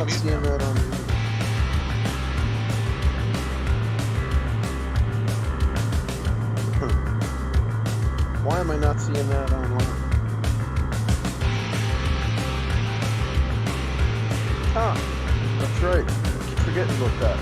Not seeing that on. Why am I not seeing that online? That's right. I keep forgetting about that.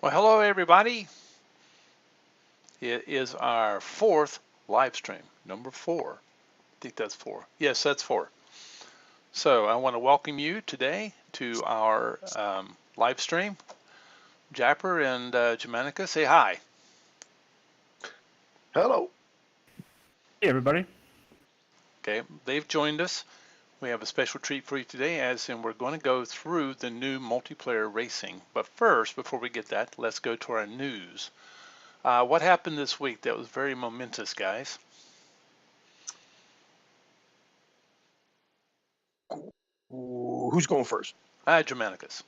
Well, hello everybody. It is our fourth live stream, number 4. I think that's 4. Yes, that's 4. So I want to welcome you today to our live stream. Japper and Germanicus, say hi. Hello. Hey everybody. Okay, they've joined us. We have a special treat for you today, as in we're going to go through the new multiplayer racing. But first, before we get that, let's go to our news. What happened this week that was very momentous, guys? Who's going first? Germanicus.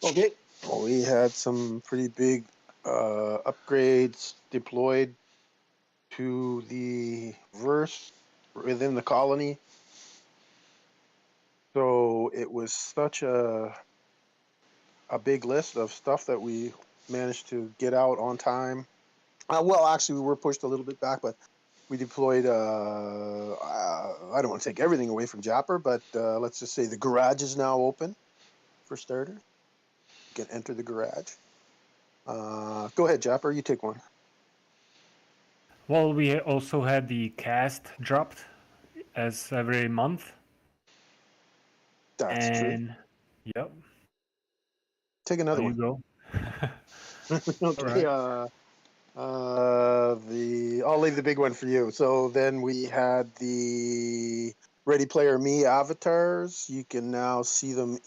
Okay. Well, we had some pretty big upgrades deployed to the verse within the colony. So it was such a big list of stuff that we managed to get out on time. Well, actually, we were pushed a little bit back, but we deployed. I don't want to take everything away from Japper, but let's just say the garage is now open for starter. You can enter the garage. Go ahead, Japper. You take one. Well, we also had the cast dropped as every month. That's true. Yep. Take another There one. you go. Okay. Right. I'll leave the big one for you. So then we had the Ready Player Me avatars. You can now see them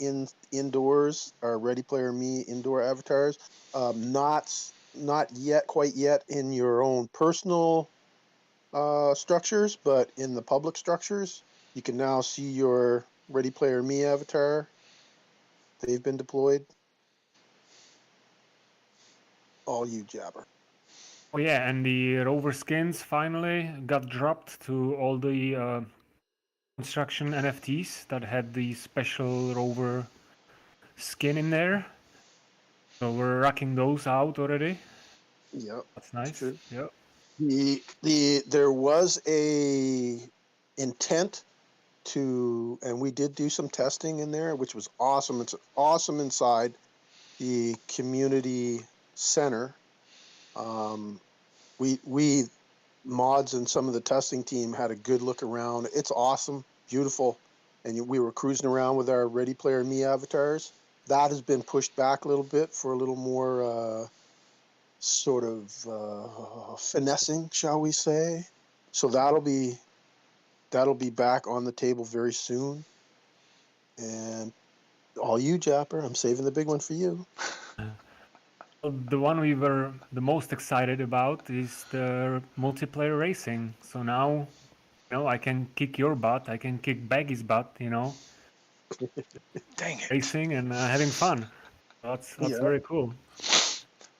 indoors. Our Ready Player Me indoor avatars. Not yet, quite yet, in your own personal structures, but in the public structures, you can now see your Ready Player Me avatar. They've been deployed. All you, Jabber. Oh yeah, and the rover skins finally got dropped to all the construction NFTs that had the special rover skin in there. So we're rocking those out already. Yep, that's nice. True. Yep. There was a intent to, and we did do some testing in there, which was awesome. It's awesome inside the community center. We mods and some of the testing team had a good look around. It's awesome, beautiful, and we were cruising around with our Ready Player Me avatars. That has been pushed back a little bit for a little more sort of finessing, shall we say? So that'll be back on the table very soon. And all you, Japper, I'm saving the big one for you. The one we were the most excited about is the multiplayer racing. So now, I can kick your butt, I can kick Baggy's butt, Dang it. racing and having fun. That's very cool.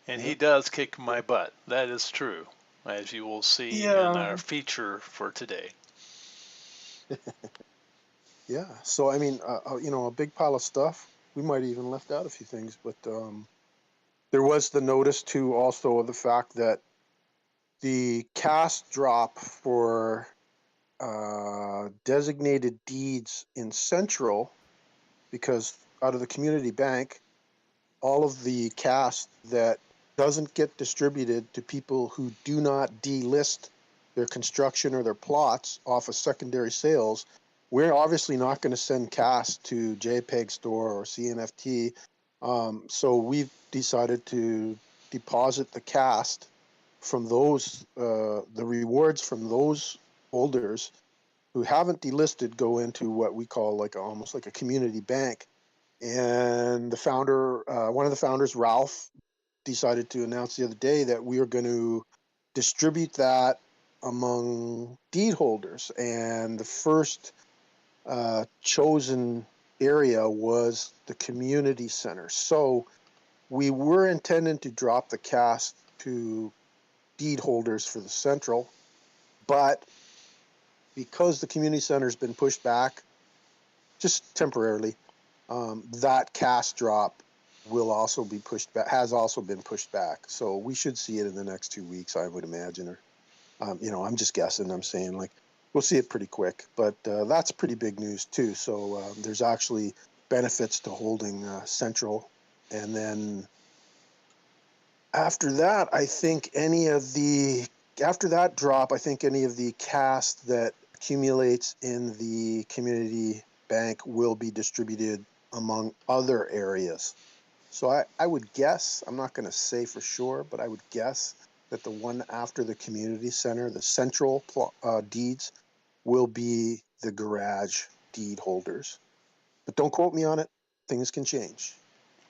And he does kick my butt. That is true, as you will see in our feature for today. Yeah. So, I mean, a big pile of stuff. We might have even left out a few things, but there was the notice too, also, of the fact that the cast drop for designated deeds in Central, because out of the community bank, all of the cast that doesn't get distributed to people who do not delist their construction or their plots off of secondary sales, we're obviously not going to send cast to JPEG Store or CNFT. So we've decided to deposit the cast from those, the rewards from those holders who haven't delisted go into what we call almost like a community bank. And the founder, one of the founders, Ralph, decided to announce the other day that we are going to distribute that among deed holders. And the first chosen area was the community center. So we were intending to drop the cast to deed holders for the Central, but because the community center has been pushed back just temporarily, that cast drop will also be pushed back, has also been pushed back. So we should see it in the next 2 weeks, I would imagine. Or, I'm just guessing. I'm saying we'll see it pretty quick, but that's pretty big news too. So there's actually benefits to holding Central. And then after that, after that drop, I think any of the cast that accumulates in the community bank will be distributed among other areas. So I would guess, I'm not going to say for sure, but I would guess that the one after the community center, the Central deeds, will be the garage deed holders. But don't quote me on it. Things can change.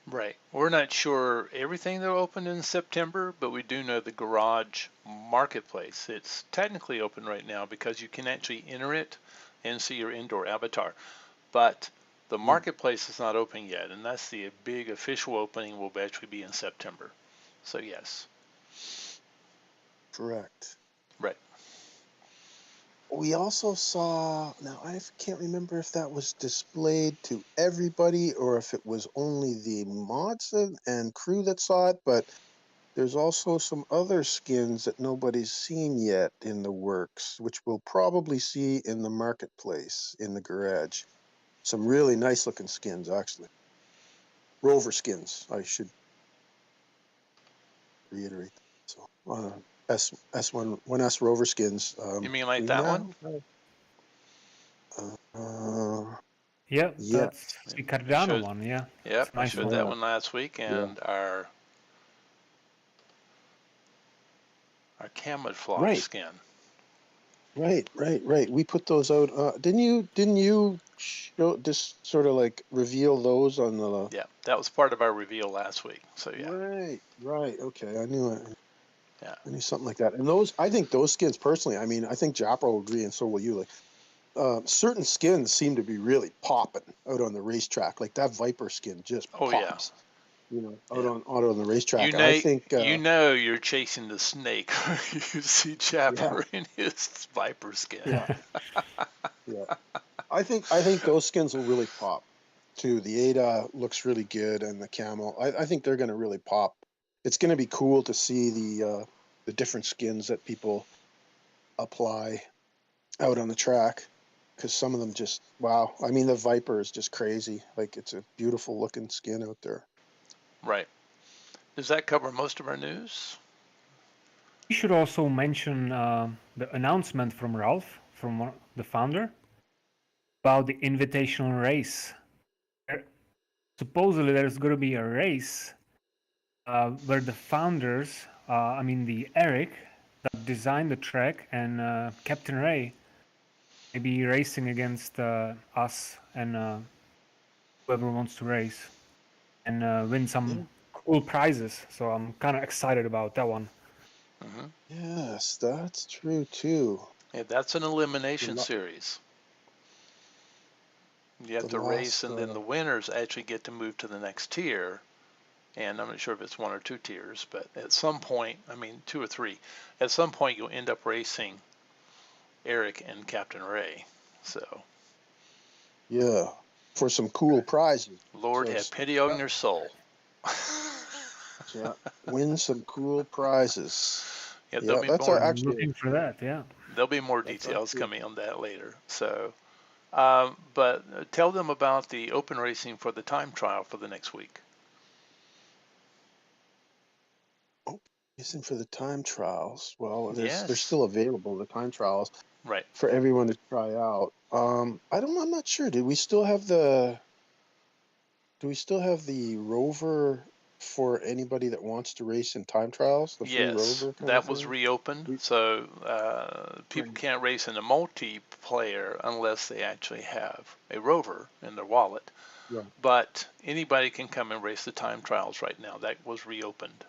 Right. We're not sure everything that'll open in September, but we do know the garage marketplace. It's technically open right now because you can actually enter it and see your indoor avatar. But the marketplace is not open yet, and that's the big official opening will actually be in September. So yes. Correct. Right. We also saw, now I can't remember if that was displayed to everybody or if it was only the mods and crew that saw it, but there's also some other skins that nobody's seen yet in the works, which we'll probably see in the marketplace in the garage. Some really nice looking skins, actually. Rover skins, I should reiterate. So, S1 1S Rover skins. You mean like that one? Yeah, Yeah. that's the Cardano one, yeah. Yep, I Nice showed one. that one last week, and our camouflage skin. Right. We put those out. Didn't you show, just sort of reveal those on the? Yeah, that was part of our reveal last week. So yeah. Right. Okay, I knew it. Yeah. I knew something like that. And I think those skins personally. I mean, I think Japro will agree, and so will you. Certain skins seem to be really popping out on the racetrack. Like that Viper skin just pops. Out on the racetrack. I think you're chasing the snake. You see Chapper in his Viper skin. Yeah. I think those skins will really pop too. The Ada looks really good, and the camo. I think they're going to really pop. It's going to be cool to see the different skins that people apply out on the track, because some of them just wow. I mean, the Viper is just crazy. Like it's a beautiful looking skin out there. Right. Does that cover most of our news? We should also mention the announcement from Ralph, from the founder, about the invitational race. Supposedly, there's going to be a race where the founders, the Eric that designed the track and Captain Ray, may be racing against us and whoever wants to race and win some cool prizes. So I'm kind of excited about that one. Hmm. Yes, that's true too. Yeah, that's an elimination series. You have to race, and then the winners actually get to move to the next tier. And I'm not sure if it's 1 or 2 tiers, but at some point, 2 or 3, at some point you'll end up racing Eric and Captain Ray. So, yeah, for some cool prizes. Lord have pity on your soul. Yeah, win some cool prizes. Yeah, that's I'm actually looking for that. Yeah, there'll be more details coming on that later. So, but tell them about the open racing for the time trial for the next week. Racing for the time trials. Well, they're Yes. still available. The time trials, Right, for everyone to try out. I'm not sure. Do we still have the rover for anybody that wants to race in time trials? The free yes, rover kind that of was thing? reopened. So people can't race in a multiplayer unless they actually have a rover in their wallet. Right. But anybody can come and race the time trials right now. That was reopened.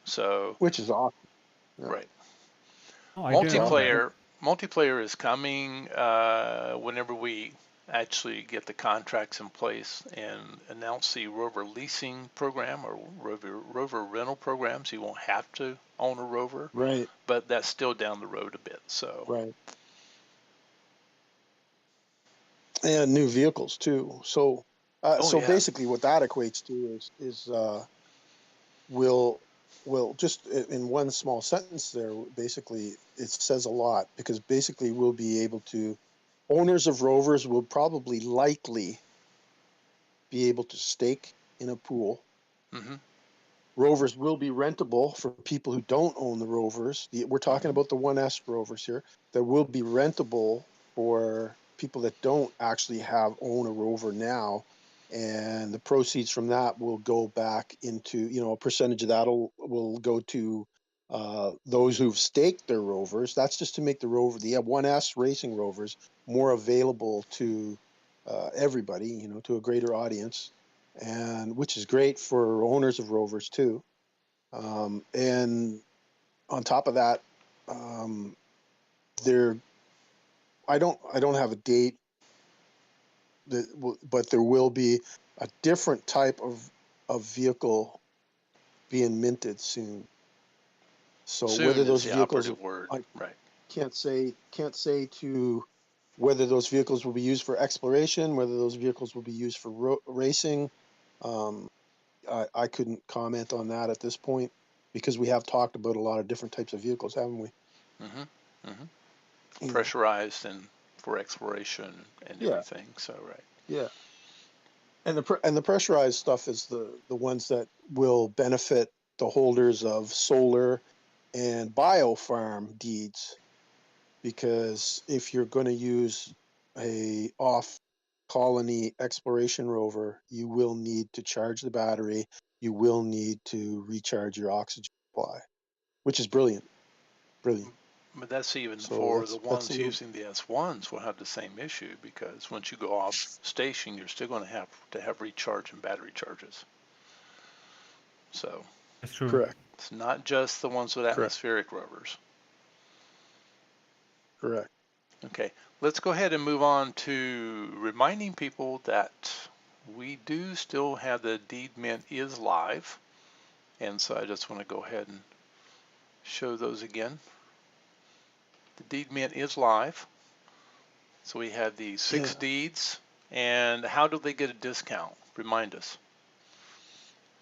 So, Which is awesome. Yeah. right. Oh, I didn't know that. Multiplayer is coming whenever we actually get the contracts in place and announce the rover leasing program or rover rental programs. You won't have to own a rover, Right. but that's still down the road a bit. So, Right. And new vehicles too. So, basically, what that equates to is will just in one small sentence there. Basically, it says a lot, because basically we'll be able to, owners of rovers will probably likely be able to stake in a pool. mm-hmm. Rovers will be rentable for people who don't own the rovers. We're talking about the 1S rovers here. That will be rentable for people that don't actually own a rover now, and the proceeds from that will go back into, a percentage of that will go to those who've staked their rovers. That's just to make the 1S racing rovers more available to everybody, to a greater audience, and which is great for owners of rovers too. And on top of that, there I don't have a date, but there will be a different type of vehicle being minted soon. So Soon whether is those the vehicles, operative word. I Right. can't say to whether those vehicles will be used for exploration, whether those vehicles will be used for racing. I couldn't comment on that at this point, because we have talked about a lot of different types of vehicles, haven't we? Mm-hmm. Mm-hmm. Pressurized and for exploration and everything. So, right. Yeah. And the pressurized stuff is the ones that will benefit the holders of solar and biofarm deeds, because if you're going to use a off colony exploration rover, you will need to charge the battery. You will need to recharge your oxygen supply, which is brilliant. But that's even So for the that's ones using the S1s will have the same issue, because once you go off station, you're still going to have recharge and battery charges. So That's true. Correct. It's not just the ones with atmospheric rovers. Correct. Okay, let's go ahead and move on to reminding people that we do still have the deed mint is live. And so I just want to go ahead and show those again. The deed mint is live. So we have the 6 deeds. And how do they get a discount? Remind us.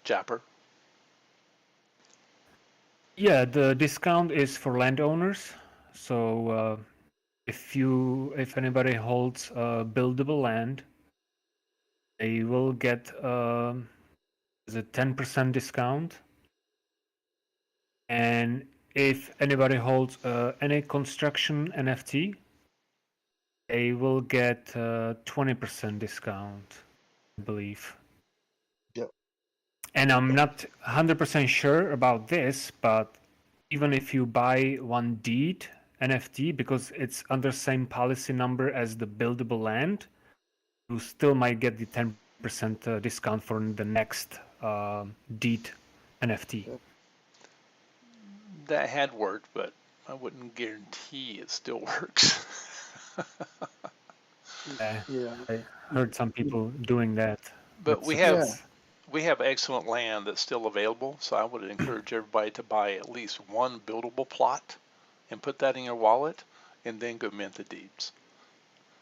Japper. Yeah, the discount is for landowners. So if anybody holds buildable land, they will get a 10% discount. And if anybody holds any construction NFT, they will get 20% discount, I believe. Yep. And I'm not 100% sure about this, but even if you buy one deed NFT, because it's under same policy number as the buildable land, you still might get the 10% discount for the next deed NFT. Yep. That had worked, but I wouldn't guarantee it still works. Yeah. I heard some people doing that. But with we success. have excellent land that's still available, so I would encourage everybody to buy at least one buildable plot and put that in your wallet, and then go mint the deeds.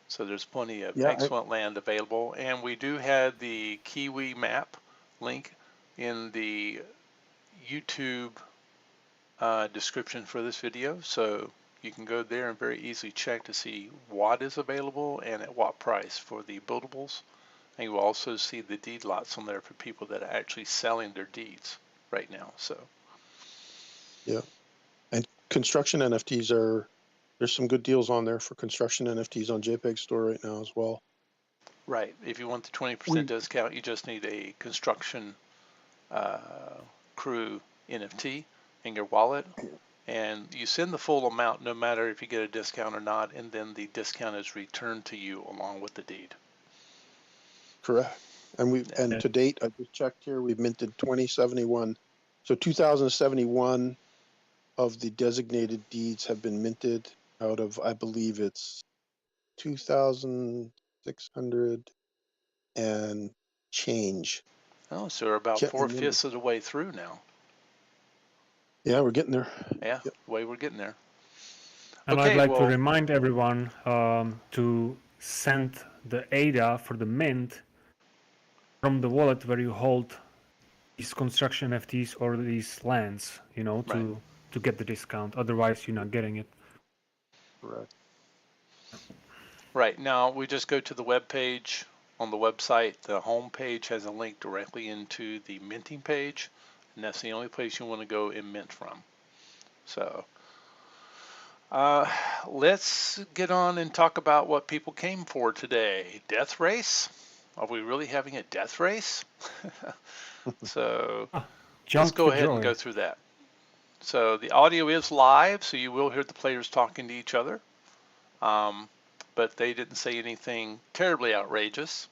So there's plenty of excellent land available, and we do have the Kiwi map link in the YouTube description for this video, so you can go there and very easily check to see what is available and at what price for the buildables. And you will also see the deed lots on there for people that are actually selling their deeds right now. So Yeah. And construction NFTs there's some good deals on there for construction NFTs on JPEG Store right now as well. right, if you want the 20% discount, you just need a construction crew NFT in your wallet, and you send the full amount no matter if you get a discount or not, and then the discount is returned to you along with the deed. Correct. And to date, I just checked here, we've minted 2071. So 2071 of the designated deeds have been minted out of, I believe it's 2,600 and change. Oh, so we're about 4/5 of the way through now. Yeah, we're getting there. Yeah, way we're getting there. And I'd like to remind everyone to send the ADA for the mint from the wallet where you hold these construction NFTs or these lands, to get the discount. Otherwise, you're not getting it. Correct. Right, now we just go to the web page. On the website, the home page has a link directly into the minting page, and that's the only place you want to go and mint from. So let's get on and talk about what people came for today. Death race? Are we really having a death race? So let's go ahead and go through that. So the audio is live, so you will hear the players talking to each other. But they didn't say anything terribly outrageous,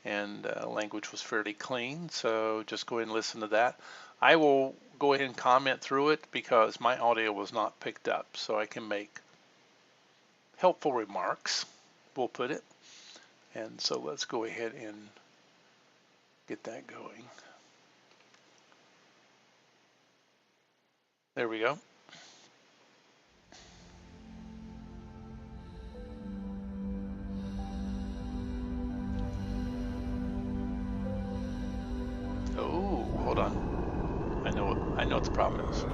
and language was fairly clean, so just go ahead and listen to that. I will go ahead and comment through it because my audio was not picked up, so I can make helpful remarks, we'll put it. And so let's go ahead and get that going. There we go. Oh, hold on. I know what the problem is.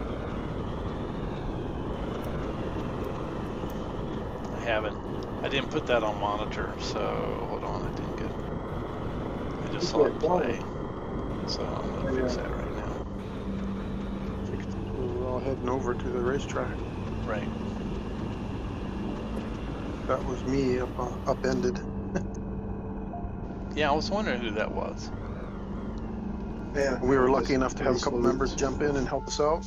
I didn't put that on monitor, so hold on, I just saw it play. So I'm gonna fix that right now. We're all heading over to the racetrack. Right. That was me upended. Yeah, I was wondering who that was. Yeah, we were lucky enough to have a couple members jump in and help us out.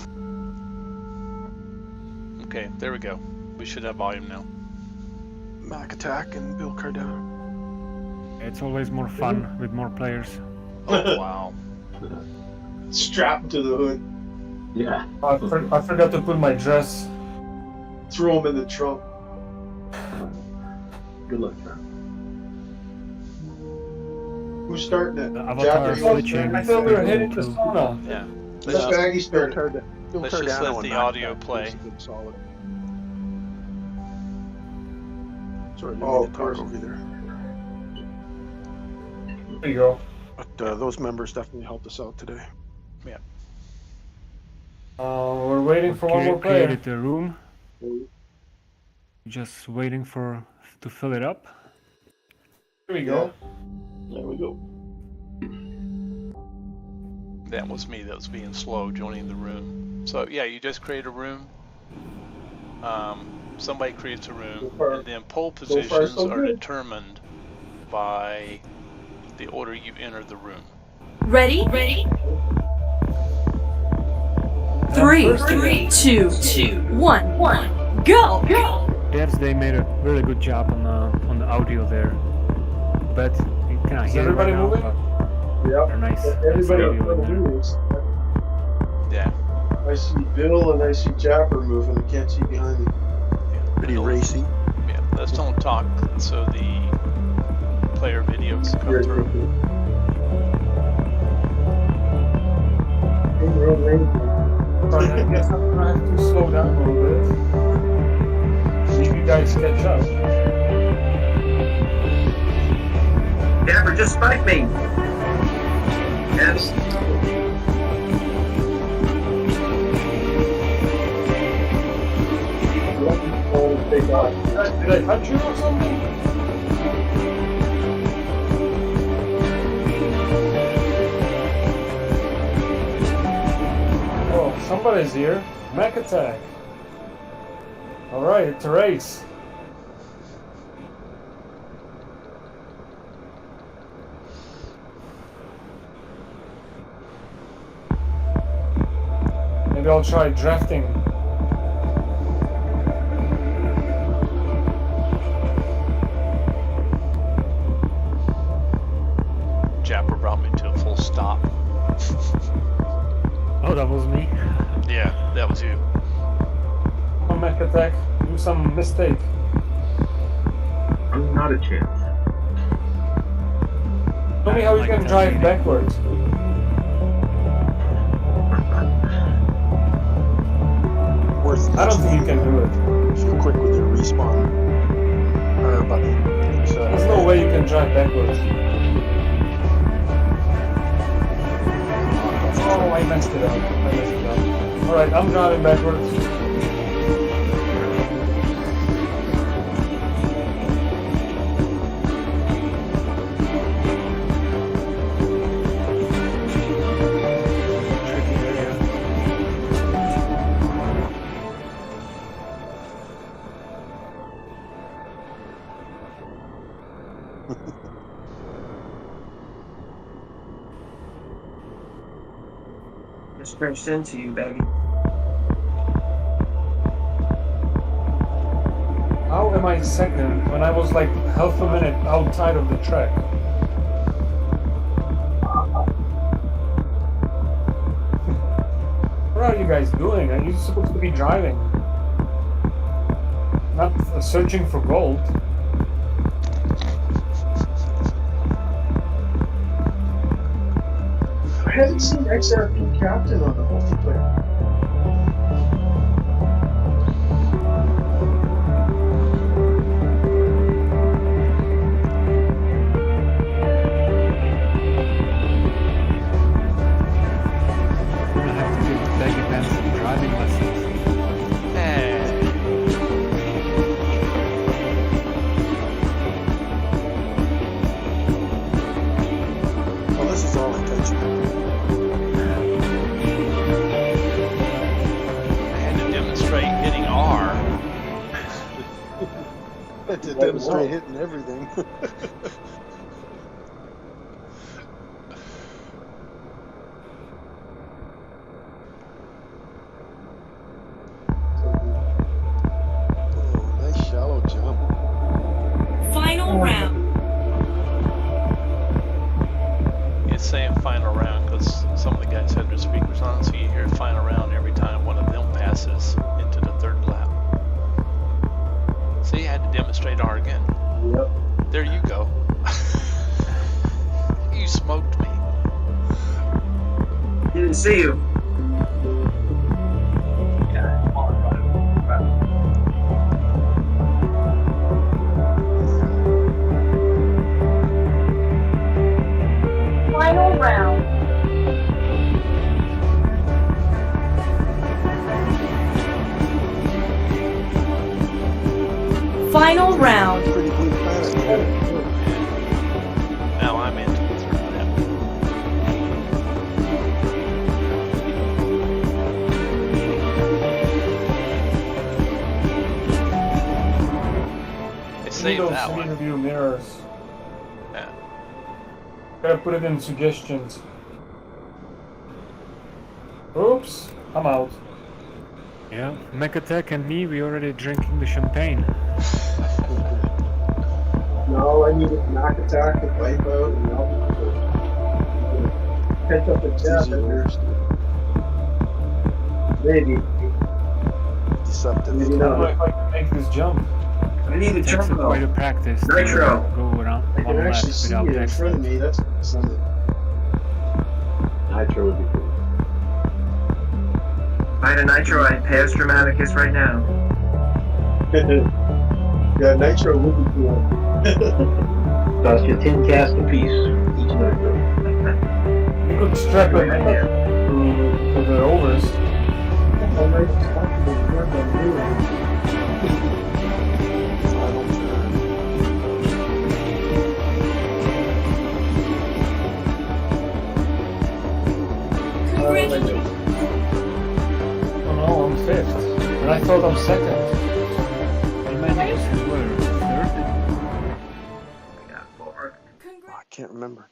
Okay, there we go. We should have volume now. Mac Attack and Bill Carda. It's always more fun with more players. Oh, wow. Strapped to the hood. Yeah. I forgot to put my dress. Throw them in the trunk. Good luck, man. Who's starting it? The avatar switching. I thought we were heading to the sauna. Yeah. Let's Baggy Let's started. just let the audio play. Solid. Sorry, Of course. over there. There you go. But those members definitely helped us out today. Yeah. We're waiting for one more player. Created the room. Just waiting to fill it up. Here we go. There we go. That was me that was being slow joining the room. So yeah, you just create a room. Somebody creates a room, and then pole far, positions so are good. determined by the order you enter the room. Ready? 3, 2, 1, go! Devs, they made a really good job on the audio there. But you cannot Is hear it right everybody now, moving? but Yep. they're nice. Everybody nice audio in there. moves. Yeah. I see Bill and I see Japper moving. I can't see behind me. Pretty racy. Yeah. Let's don't talk so the player video can come through. Right, I guess I'm gonna have to slow down a little bit. See you guys catch up. Dabber, just spike me. Yes. Did I touch you or something? Oh, somebody's here. Mech attack. Alright, it's a race. Maybe I'll try drafting. Japper brought me to a full stop. Oh, that was me. Yeah, that was you. Come mech attack. Do some mistake. I'm not a chance. Tell me how you can drive backwards. Worth I don't think you can do it. if you're quick with your respawn button. There's no way you can drive backwards. Oh, I messed it up. Alright, I'm driving backwards. Tricky area. Just scratched into you, baby. How am I second when I was like half a minute outside of the track? What are you guys doing? Are you supposed to be driving? Not searching for gold. I haven't seen XRP Captain on the multiplayer. I'm gonna have to give Baggy Pants some driving lessons. Well, this is all intentional. I had to demonstrate hitting R. To demonstrate hitting everything. Oh, nice shallow jump. Final round. It's saying final round because some of the guys have their speakers on, so you hear final round every time one of them passes into the third lap. See, I had to demonstrate R again. Yep. There you go. You smoked me. Didn't see you. Final round. Final round. Pretty blue planet. Now I'm into the third lap. that city one. review mirrors. Yeah. Gotta put it in suggestions. Oops, I'm out. Yeah, Mechatech and me, we already drinking the champagne. No, I need to knock attack and wipe out and I'll be good. Catch up with It's Jeff easy to and understand. maybe Deceptive. maybe I don't know not. if I can make this jump. I need a It takes quite a choco. practice Nitro. to go around I one can lap actually see without it in front of accident. me. That's something. Nitro would be cool. If I had a nitro, I'd pass Germanicus right now. Yeah, Nitro would be cool. Cost you 10 cask apiece, each Nitro. You could strap Good it idea. to the overs. How nice is that? It's not that new. Final turn. Congratulations. Oh no, I'm fifth. And I thought I'm second. Germanicus were third. I got 4. Oh, I can't remember. I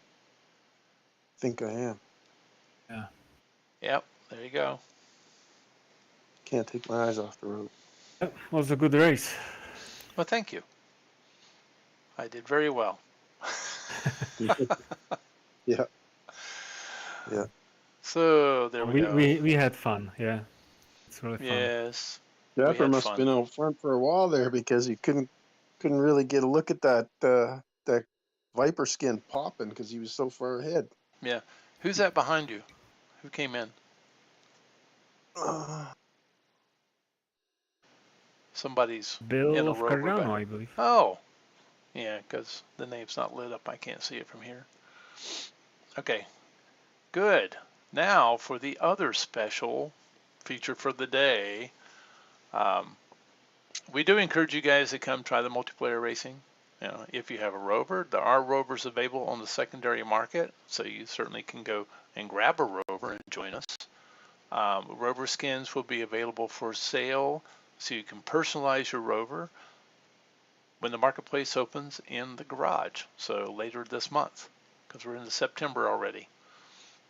think I am. Yep. There you go. Can't take my eyes off the road. That was a good race. Well, thank you. I did very well. Yeah. Yeah. So there we go. We had fun, yeah. It's really fun. Yes. Japper had must fun. have been out front for a while there because you couldn't really get a look at that viper skin popping because he was so far ahead. Yeah. Who's that behind you? Who came in? Somebody's in Bill a of rover Cardano, back. I believe. Oh. Yeah, because the name's not lit up. I can't see it from here. Okay. Good. Now for the other special feature for the day. We do encourage you guys to come try the multiplayer racing. You know, if you have a rover, there are rovers available on the secondary market, so you certainly can go and grab a rover and join us. Rover skins will be available for sale, so you can personalize your rover when the marketplace opens in the garage, so later this month, because we're into September already.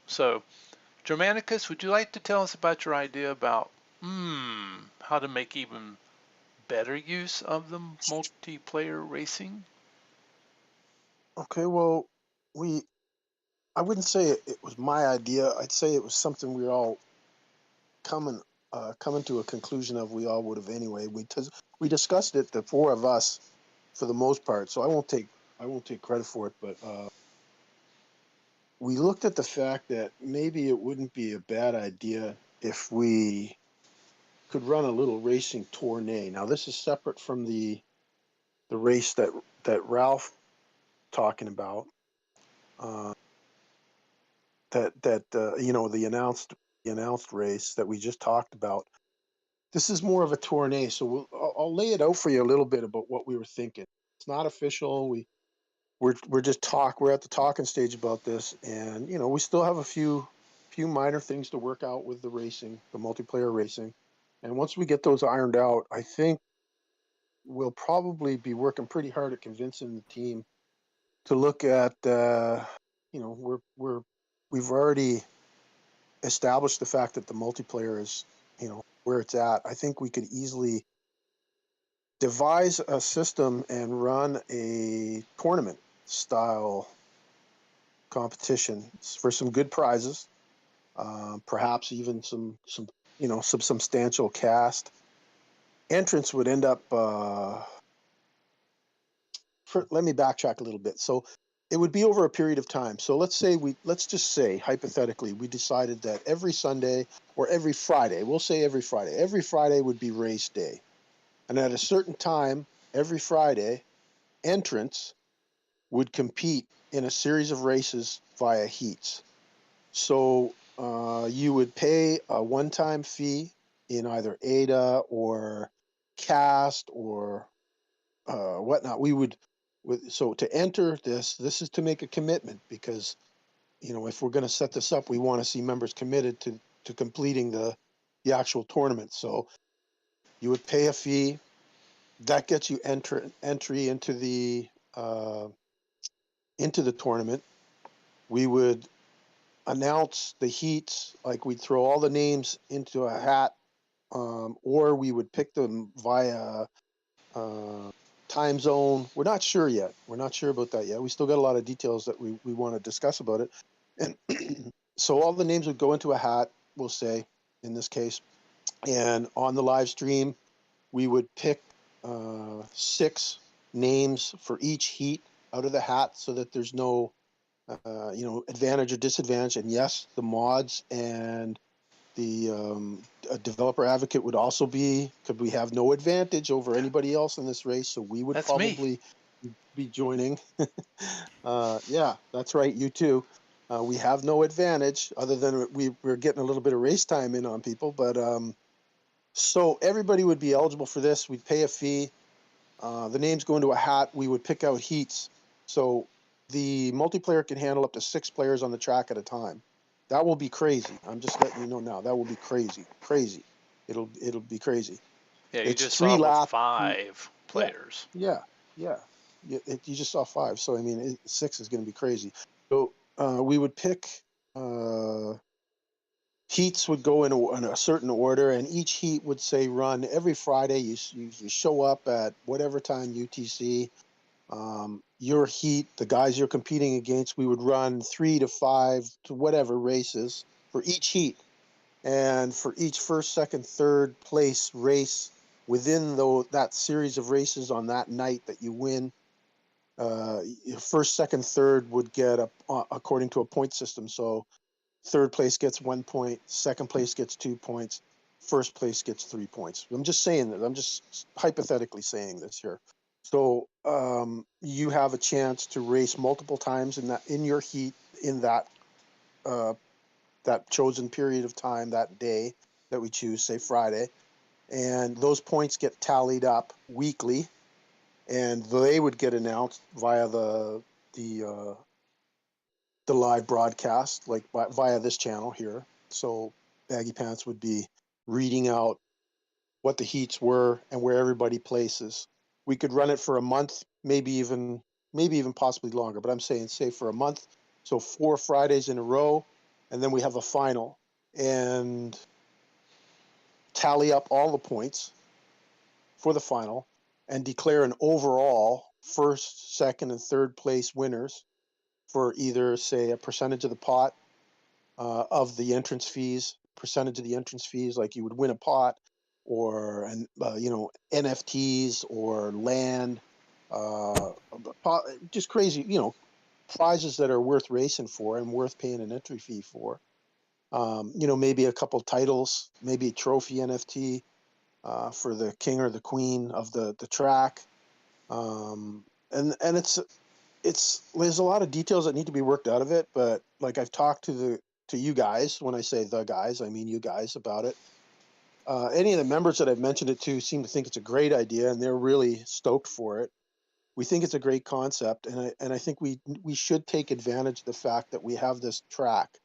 So, Germanicus, would you like to tell us about your idea about how to make even better use of the multiplayer racing? Okay, well, I wouldn't say it was my idea. I'd say it was something we were all coming to a conclusion of. We all would have anyway. We discussed it, the four of us, for the most part. So I won't take credit for it, but we looked at the fact that maybe it wouldn't be a bad idea if we could run a little racing tourney. Now this is separate from the race that Ralph talking about. The announced race that we just talked about. This is more of a tourney, so I'll lay it out for you a little bit about what we were thinking. It's not official. We're just we're at the talking stage about this, and we still have a few minor things to work out with the racing, the multiplayer racing, and once we get those ironed out, I think we'll probably be working pretty hard at convincing the team to look at. We've already established the fact that the multiplayer is where it's at. I think we could easily devise a system and run a tournament style competition for some good prizes, perhaps even some substantial cast. Entrance would end up. Let me backtrack a little bit. So it would be over a period of time. So let's just say hypothetically we decided that every Sunday or every Friday, we'll say every Friday would be race day, and at a certain time every Friday, entrants would compete in a series of races via heats. So you would pay a one-time fee in either ADA or cast or whatnot. So to enter this is to make a commitment, because if we're going to set this up, we want to see members committed to completing the actual tournament. So you would pay a fee, that gets you entry into the tournament. We would announce the heats, like we'd throw all the names into a hat, or we would pick them via time zone. We're not sure yet. We're not sure about that yet. We still got a lot of details that we want to discuss about it. And so all the names would go into a hat, we'll say, in this case. And on the live stream, we would pick 6 names for each heat out of the hat so that there's no advantage or disadvantage. And yes, the mods and the a developer advocate would also be, could we have no advantage over anybody else in this race, so we would That's probably be joining. Yeah, that's right, you too. We have no advantage other than we're getting a little bit of race time in on people, but so everybody would be eligible for this. We'd pay a fee. The names go into a hat. We would pick out heats. So the multiplayer can handle up to 6 players on the track at a time. That will be crazy. I'm just letting you know now. That will be crazy. Crazy. It'll be crazy. Yeah, you It's just 3 saw with laps. 5 players. Yeah. You just saw 5. So, I mean, 6 is going to be crazy. So we would pick heats would go in a certain order, and each heat would say run every Friday. You show up at whatever time UTC. Your heat, the guys you're competing against, we would run 3 to 5 to whatever races for each heat, and for each first, second, third place race within that series of races on that night that you win. First, second, third would get according to a point system. So third place gets 1 point, second place gets 2 points, first place gets 3 points. I'm just saying that. I'm just hypothetically saying this here. So you have a chance to race multiple times in your heat in that chosen period of time, that day that we choose, say Friday, and those points get tallied up weekly, and they would get announced via the live broadcast, like via this channel here. So Baggy Pants would be reading out what the heats were and where everybody places. We could run it for a month, maybe even possibly longer, but I'm saying say for a month. So 4 Fridays in a row, and then we have a final and tally up all the points for the final and declare an overall first, second, and third place winners for either, say, a percentage of the pot of the entrance fees, percentage of the entrance fees, like you would win a pot, or NFTs or land, just crazy, prizes that are worth racing for and worth paying an entry fee for. Maybe a couple titles, maybe a trophy NFT for the king or the queen of the track, and it's there's a lot of details that need to be worked out of it, but like I've talked to you guys. When I say the guys, I mean you guys about it. Any of the members that I've mentioned it to seem to think it's a great idea, and they're really stoked for it. We think it's a great concept, and I think we should take advantage of the fact that we have this track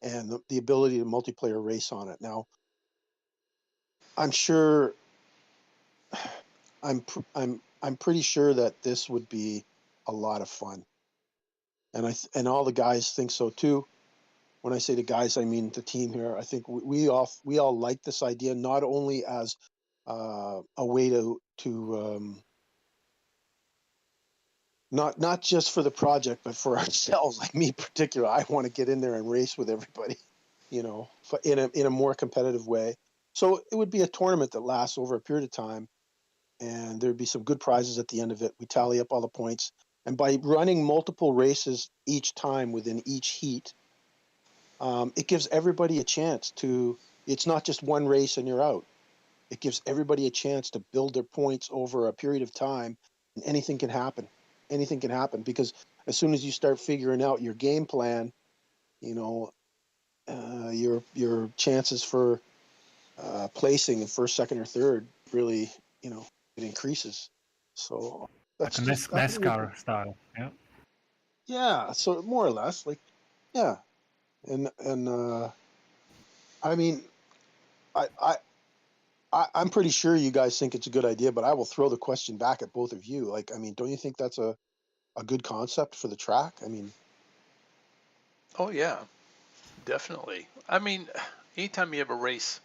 and the ability to multiplayer race on it. Now, I'm sure, I'm pretty sure that this would be a lot of fun, and all the guys think so too. When I say the guys, I mean the team here. I think we all like this idea, not only as a way to not just for the project, but for ourselves. Like me in particular, I want to get in there and race with everybody, in a more competitive way. So it would be a tournament that lasts over a period of time, and there'd be some good prizes at the end of it. We tally up all the points, and by running multiple races each time within each heat, it gives everybody a chance to. It's not just one race and you're out. It gives everybody a chance to build their points over a period of time, and anything can happen. Anything can happen, because as soon as you start figuring out your game plan, your chances for placing in first, second, or third really, it increases. So Like that's a just NASCAR style. Yeah. yeah. So more or less, like yeah, and I mean, I I'm pretty sure you guys think it's a good idea, but I will throw the question back at both of you. Like, I mean, don't you think that's a good concept for the track? I mean, Oh yeah, definitely. I mean, anytime you have a race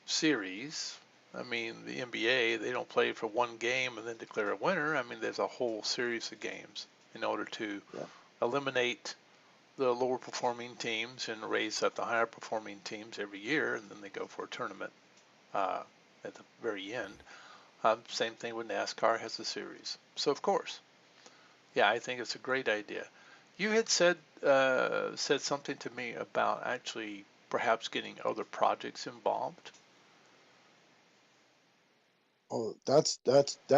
series, I mean, the NBA, they don't play for one game and then declare a winner. I mean, there's a whole series of games in order to yeah. eliminate the lower performing teams and raise up the higher performing teams every year, and then they go for a tournament at the very end. Same thing with NASCAR has a series. So of course, yeah, I think it's a great idea. You had said something to me about actually perhaps getting other projects involved. Oh, that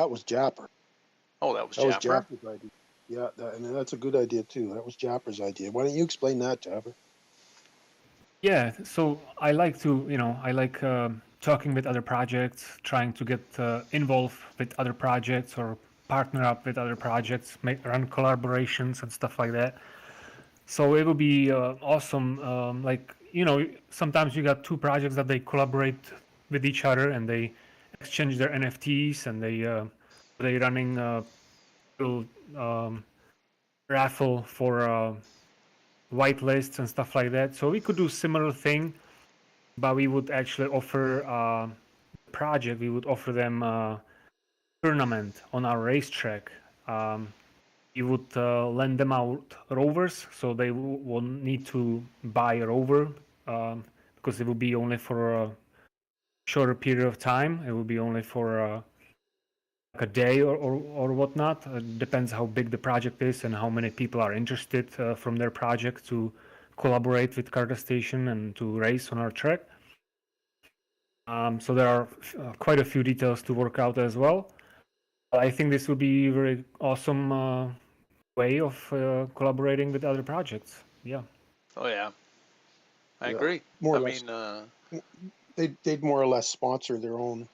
was Japper. Oh, that was That was Japper. Japper's idea. Yeah, and that's a good idea too. That was Japper's idea. Why don't you explain that, Japper? Yeah, so I like to, I like talking with other projects, trying to get involved with other projects or partner up with other projects, run collaborations and stuff like that. So it would be awesome. Like, sometimes you got two projects that they collaborate with each other and they exchange their NFTs and they running a little raffle for whitelists and stuff like that. So we could do similar thing, but we would actually offer project. We would offer them a tournament on our racetrack. We would lend them out rovers, so they will need to buy a rover because it will be only for a shorter period of time. It will be only for like a day or whatnot. Depends how big the project is and how many people are interested from their project to collaborate with Carda Station and to race on our track. So there are quite a few details to work out as well. I think this would be a very awesome way of collaborating with other projects. Yeah. Oh yeah, I Yeah, agree. more I or less. mean, They'd more or less sponsor their own.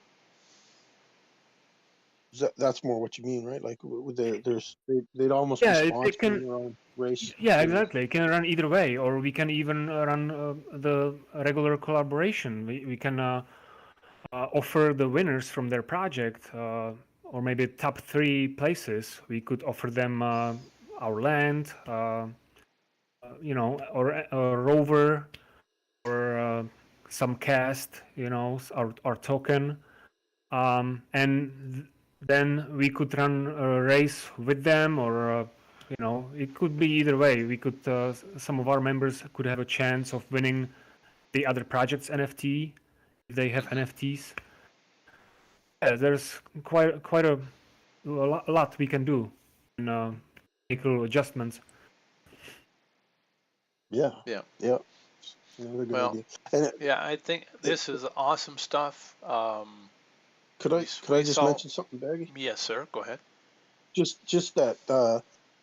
That's more what you mean, right? Like they'd almost be Yeah, it sponsoring can. their own race. Yeah, series. exactly. It can run either way, or we can even run the regular collaboration. We can offer the winners from their project, or maybe top 3 places. We could offer them our land, or a rover, or some cast, our token, and then we could run a race with them, or it could be either way. We could some of our members could have a chance of winning the other project's NFT if they have NFTs. Yeah, there's quite a lot we can do and make little adjustments. Yeah. yeah. Yeah. Another good Well, idea. And yeah, I think this is awesome stuff. could I We just saw. mention something, Baggy? Yes, sir. Go ahead. Just that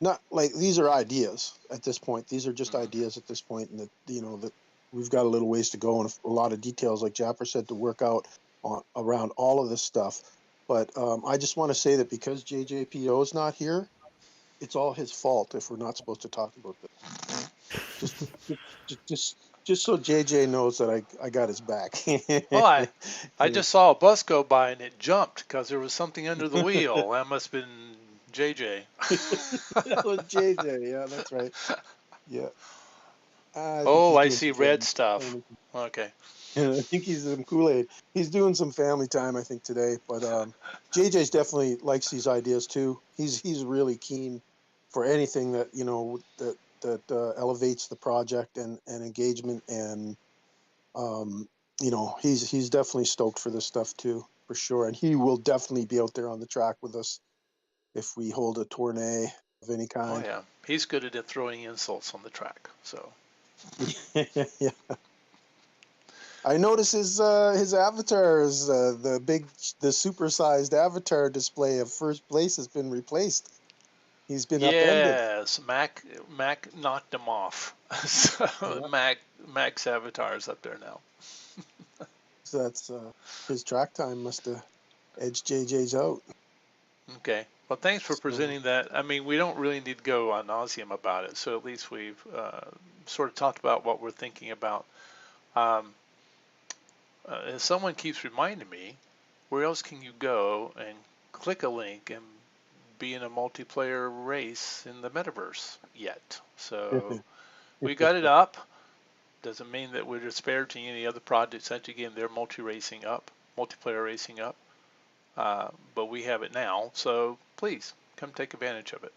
not like these are ideas at this point. These are just ideas at this point, and that that we've got a little ways to go and a lot of details, like Japper said, to work out around all of this stuff. But I just want to say that because JJPO is not here, it's all his fault if we're not supposed to talk about this. Just so JJ knows that I got his back. Well, I just saw a bus go by and it jumped because there was something under the wheel. That must have been JJ. That was JJ. Yeah, that's right. Yeah. Oh, I doing see some red family stuff. time. Okay. I think he's some Kool-Aid. He's doing some family time, I think, today. But JJ's definitely likes these ideas too. He's really keen for anything that that elevates the project and engagement, and he's definitely stoked for this stuff too, for sure. And he will definitely be out there on the track with us if we hold a tournée of any Oh kind. yeah, he's good at throwing insults on the track. So. Yeah. I notice his avatars, the supersized avatar display of first place has been replaced. He's been upended. Yes, Mac knocked him off. So Yeah. Mac's avatar's up there now. So that's his track time must have edged JJ's out. Okay. Well, thanks for So, presenting that. I mean, we don't really need to go ad nauseum about it, so at least we've sort of talked about what we're thinking about. someone keeps reminding me, where else can you go and click a link and be in a multiplayer race in the metaverse yet? So we got it up. Doesn't mean that we're disparaging any other projects. Actually, again, they're multiplayer racing up. But we have it now. So please come take advantage of it.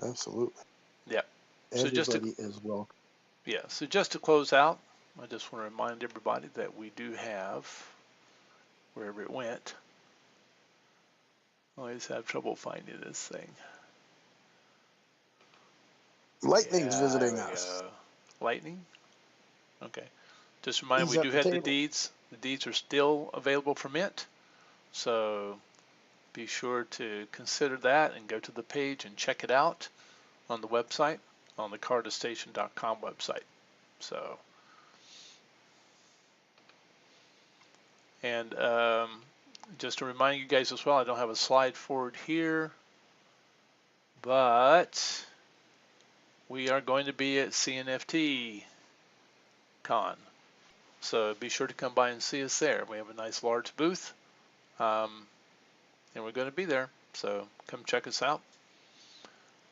Absolutely. Yeah. Everybody is welcome. Yeah. So just to close out, I just want to remind everybody that we do have, wherever it went, I always have trouble finding this thing. Lightning's Yeah, visiting there we us. go. Lightning? Okay. Just remind He's we at do the have the table. deeds. The deeds are still available for mint. So be sure to consider that and go to the page and check it out on the website, on the cardastation.com website. So, and just to remind you guys as well, I don't have a slide forward here, but we are going to be at CNFT Con. So be sure to come by and see us there. We have a nice large booth, and we're going to be there. So come check us out.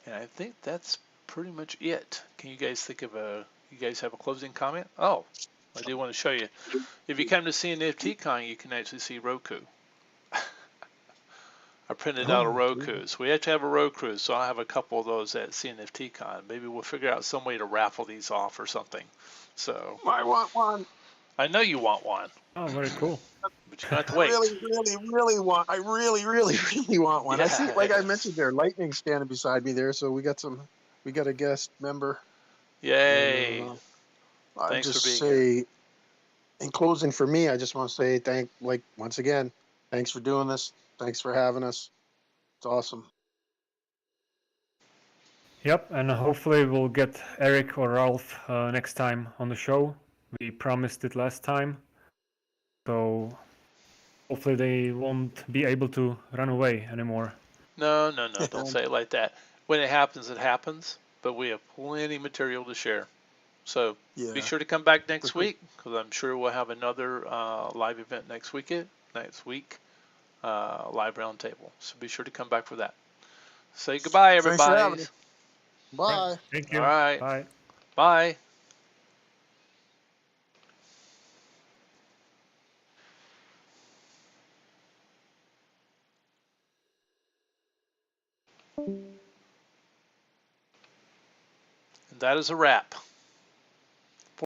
And I think that's pretty much it. Can you guys think of you guys have a closing comment? Oh, I do want to show you. If you come to CNFT Con, you can actually see Roku. I printed out a Roku. So we have to have a Roku. So I'll have a couple of those at CNFT Con. Maybe we'll figure out some way to raffle these off or something. So I want one. I know you want one. Oh, very cool. But you have to wait. I really want one. Yeah. I see, like I mentioned there, Lightning's standing beside me there, so we got a guest member. Yay. And, I Thanks just for being say, here. in closing for me, I just want to say once again, thanks for doing this. Thanks for having us. It's awesome. Yep, and hopefully we'll get Eric or Ralph next time on the show. We promised it last time. So hopefully they won't be able to run away anymore. No, don't say it like that. When it happens, it happens. But we have plenty of material to share. So be sure to come back next week, because I'm sure we'll have another live event next week, live roundtable. So be sure to come back for that. Say goodbye, everybody. Thanks for having me. Bye. Thank you. All right. Bye. Bye. And that is a wrap.